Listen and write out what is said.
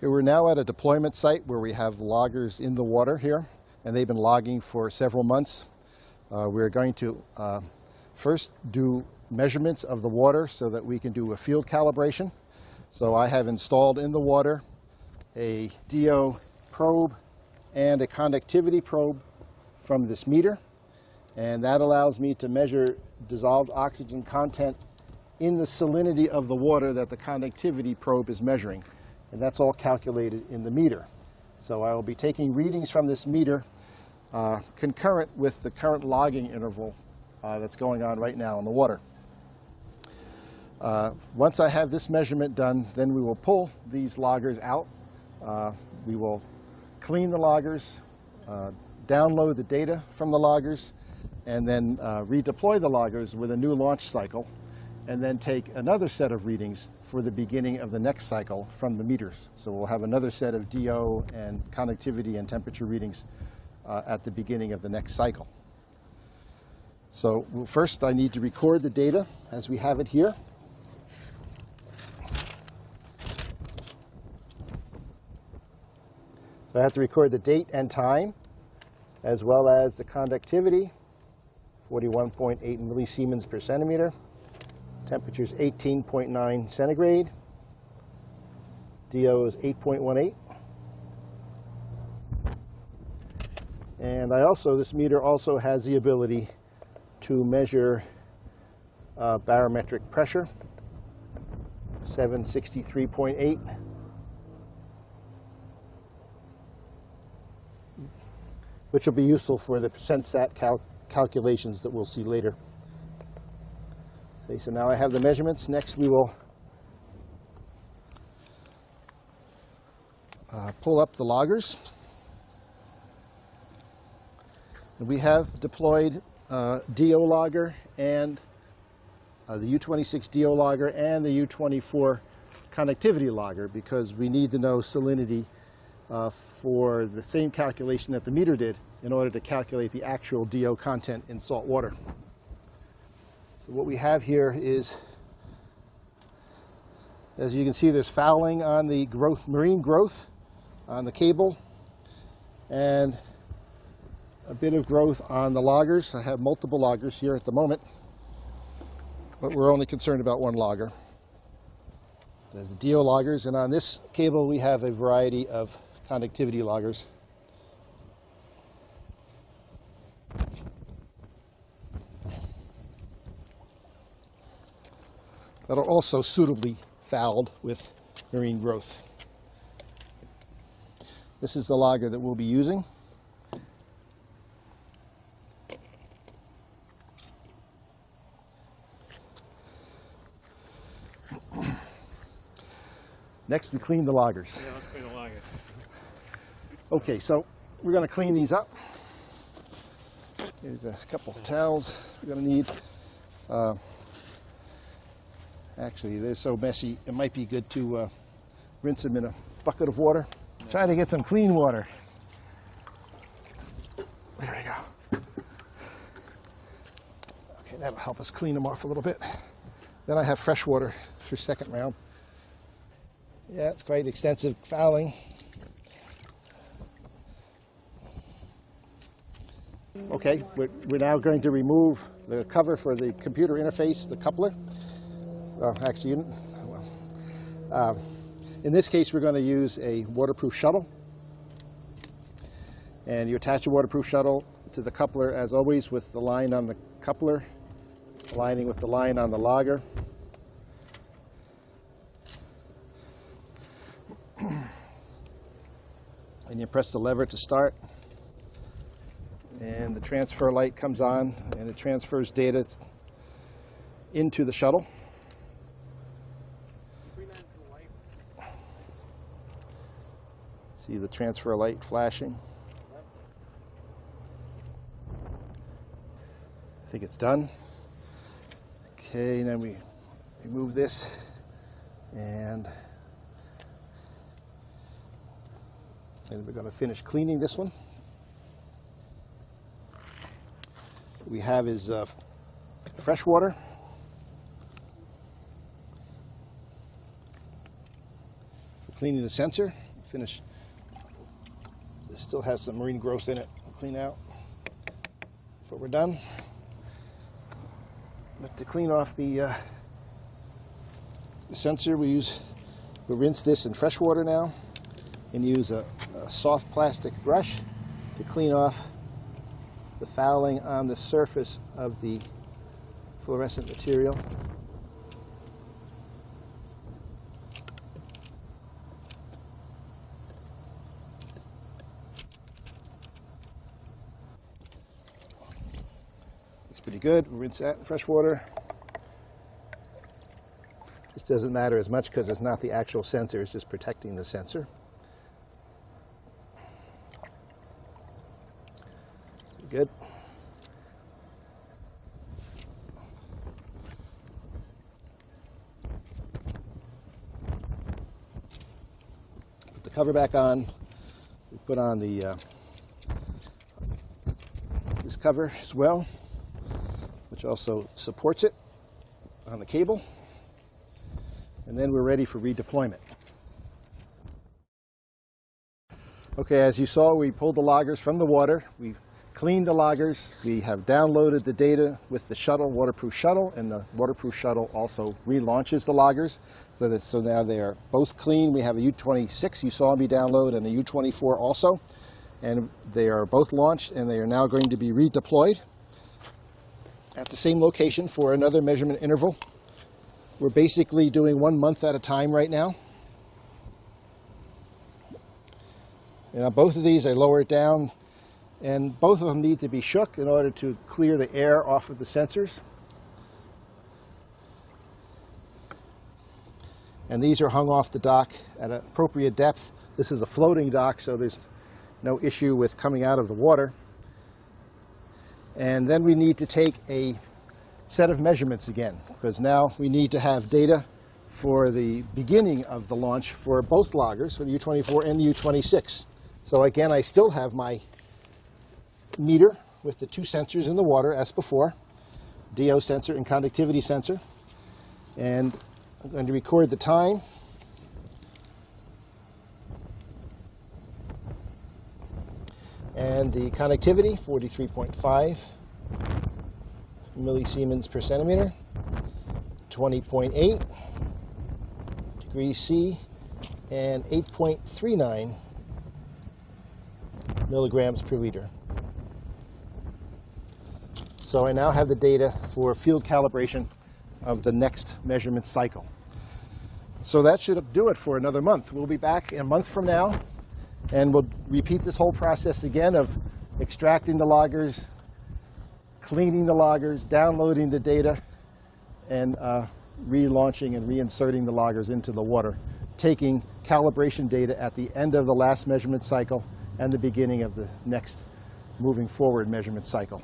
Okay, we're now at a deployment site where we have loggers in the water here, and they've been logging for several months. We're going to first do measurements of the water so that we can do a field calibration. So I have installed in the water a DO probe and a conductivity probe from this meter, and that allows me to measure dissolved oxygen content in the salinity of the water that the conductivity probe is measuring, and that's all calculated in the meter. So I will be taking readings from this meter concurrent with the current logging interval that's going on right now in the water. Once I have this measurement done, then we will pull these loggers out. We will clean the loggers, download the data from the loggers, and then redeploy the loggers with a new launch cycle, and then take another set of readings for the beginning of the next cycle from the meters. So we'll have another set of DO and conductivity and temperature readings at the beginning of the next cycle. So first I need to record the data as we have it here. So I have to record the date and time, as well as the conductivity, 41.8 millisiemens per centimeter. Temperature is 18.9 centigrade. DO is 8.18. And this meter also has the ability to measure barometric pressure, 763.8. Which will be useful for the percent sat calculations that we'll see later. Okay, so now I have the measurements. Next we will pull up the loggers. And we have deployed DO Logger and the U26 DO Logger and the U24 conductivity logger, because we need to know salinity for the same calculation that the meter did in order to calculate the actual DO content in salt water. So what we have here is, as you can see, there's fouling on the marine growth on the cable, and a bit of growth on the loggers. I have multiple loggers here at the moment, but we're only concerned about one logger. There's the DO loggers, and on this cable we have a variety of conductivity loggers. That are also suitably fouled with marine growth. This is the logger that we'll be using. Next, we clean the loggers. Yeah, let's clean the loggers. Okay, so we're going to clean these up. Here's a couple of towels we're going to need. Actually, they're so messy, it might be good to rinse them in a bucket of water. Try to get some clean water. There we go. Okay, that'll help us clean them off a little bit. Then I have fresh water for second round. Yeah, it's quite extensive fouling. Okay, we're now going to remove the cover for the computer interface, the coupler. Actually, in this case, we're going to use a waterproof shuttle. And you attach a waterproof shuttle to the coupler, as always, with the line on the coupler aligning with the line on the logger. And you press the lever to start, and the transfer light comes on, and it transfers data into the shuttle. See the transfer light flashing. I think it's done. Okay, and then we remove this, and we're going to finish cleaning this one. What we have is fresh water, cleaning the sensor, finish. This still has some marine growth in it. I'll clean out before we're done. But to clean off the sensor, we'll rinse this in fresh water now and use a soft plastic brush to clean off the fouling on the surface of the fluorescent material. It's pretty good. We'll rinse that in fresh water. This doesn't matter as much because it's not the actual sensor, it's just protecting the sensor. Good. Put the cover back on. We put on the this cover as well, which also supports it on the cable. And then we're ready for redeployment. Okay, as you saw, we pulled the loggers from the water. We cleaned the loggers. We have downloaded the data with the shuttle, waterproof shuttle, and the waterproof shuttle also relaunches the loggers. So now they are both clean. We have a U26 you saw me download and a U24 also. And they are both launched and they are now going to be redeployed at the same location for another measurement interval. We're basically doing 1 month at a time right now. And both of these I lower it down, and both of them need to be shook in order to clear the air off of the sensors. And these are hung off the dock at an appropriate depth. This is a floating dock, so there's no issue with coming out of the water. And then we need to take a set of measurements again, because now we need to have data for the beginning of the launch for both loggers, for the U24 and the U26. So again, I still have my meter with the two sensors in the water as before, DO sensor and conductivity sensor. And I'm going to record the time. And the conductivity, 43.5 millisiemens per centimeter, 20.8 degrees C, and 8.39 milligrams per liter. So I now have the data for field calibration of the next measurement cycle. So that should do it for another month. We'll be back in a month from now, and we'll repeat this whole process again of extracting the loggers, cleaning the loggers, downloading the data, and relaunching and reinserting the loggers into the water, taking calibration data at the end of the last measurement cycle and the beginning of the next moving forward measurement cycle.